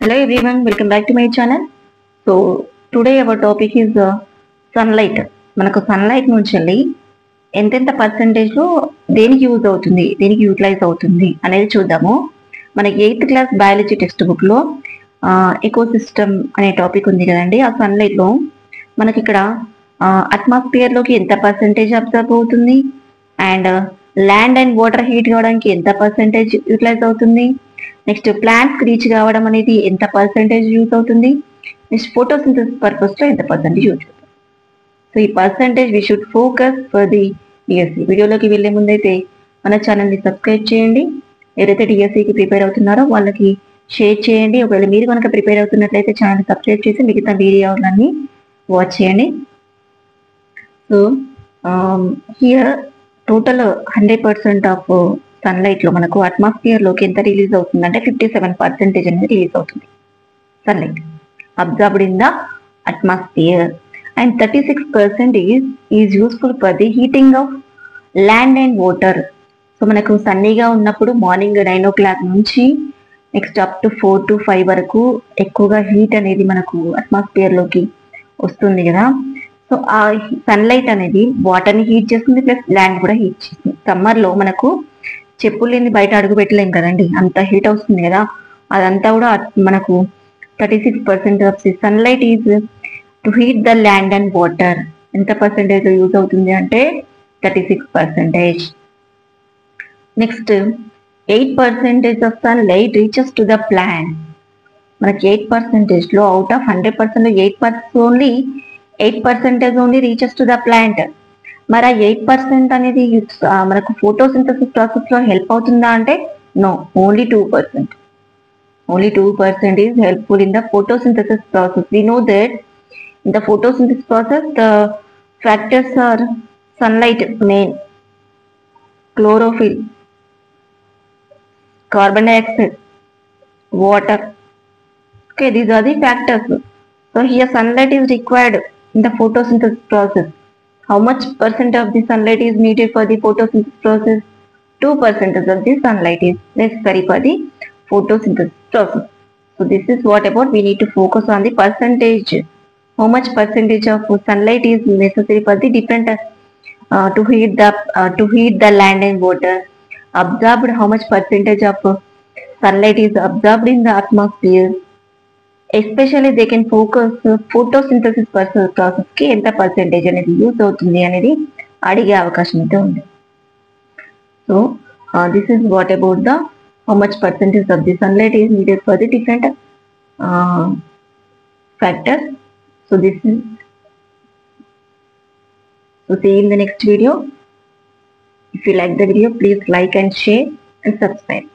Hello everyone, welcome back to my channel. So today our topic is sunlight. మనకు sunlight నుంచి ఎంతెంత percentage లో దేనికి యూజ్ అవుతుంది, దేనికి యూటిలైజ్ అవుతుంది అనేది చూద్దాము. మనకి 8th class biology text book లో ఎకోసిస్టమ్ అనే టాపిక్ ఉంది కదండి. ఆ సన్లైట్ లో మనకి ఇక్కడ అట్మాస్ఫియర్ లోకి ఎంత పర్సెంటేజ్ అబ్జర్వ్ అవుతుంది, and land and water heat కావడానికి ఎంత పర్సెంటేజ్ యూటిలైజ్ అవుతుంది, నెక్స్ట్ ప్లాంట్స్ రీచ్ కావడం అనేది ఎంత పర్సెంటేజ్ యూజ్ అవుతుంది, నెక్స్ట్ ఫోటోసింథసిస్ పర్పస్ లో ఎంత పర్సెంటేజ్ యూజ్ అవుతుంది. సో ఈ percentage we should focus for the DSC. వీడియోలోకి వెళ్లే ముందైతే మన ఛానల్ ని సబ్స్క్రైబ్ చేయండి. ఎవరైతే డిఎస్సికి ప్రిపేర్ అవుతున్నారో వాళ్ళకి షేర్ చేయండి. ఒకవేళ మీరు కనుక ప్రిపేర్ అవుతున్నట్లయితే ఛానల్ సబ్స్క్రైబ్ చేసి మిగతా వీడియోలన్నీ వాచ్ చేయండి. So here total 100% of sunlight లో మనకు అట్మాస్ఫియర్ లోకి ఎంత రిలీజ్ అవుతుంది అంటే 57% అనేది రిలీజ్ అవుతుంది sunlight observed in the atmosphere, and 36% is useful for the heating of land and water. So మనకు సన్నీగా ఉన్నప్పుడు మార్నింగ్ 9 o'clock నుంచి నెక్స్ట్ అప్ టు 4 to 5 వరకు ఎక్కువగా హీట్ అనేది మనకు అట్మాస్ఫియర్ లోకి వస్తుంది కదా. సో ఆ సన్లైట్ అనేది వాటర్ ని హీట్ చేస్తుంది, ప్లస్ ల్యాండ్ కూడా హీట్ చేస్తుంది. సమ్మర్ లో మనకు చెప్పులు లేని బయట అడుగు పెట్టలేం కదండి, అంత హీట్ వస్తుంది కదా. అదంతా కూడా మనకు 36% of the sunlight is to heat the land and water. ఎంత పర్సెంటేజ్ యూజ్ అవుతుంది అంటే 36%. Next 8% of sunlight reaches to the plant. మనకి 8% లో out of 100% 8% only 8% only reaches to the plant. మరి ఆ 8% అనేది మనకు ఫోటోసింథసిస్ ప్రాసెస్ లో హెల్ప్ అవుతుందా అంటే no, only 2%. Only 2% is helpful in the photosynthesis process. We know that in the photosynthesis process the factors are sunlight main, chlorophyll, carbon dioxide, water. Okay, these are the factors. So here sunlight is required in the photosynthesis process. How much percent of the sunlight is needed for the photosynthesis process? 2% of the sunlight is necessary for the photosynthesis process. So this is what about we need to focus on the percentage. How much percentage of sunlight is necessary for the different to heat the land and water. Absorbed, how much percentage of sunlight is absorbed in the atmosphere. Especially they can focus photosynthesis process కి ఎంత percentage అనేది use అవుతుంది అనేది అడిగే అవకాశం అయితే ఉంది. So this is what about the how much percentage of the sunlight is needed for the different factors. So this is so see in the next video. If you like the video, please like and share and subscribe.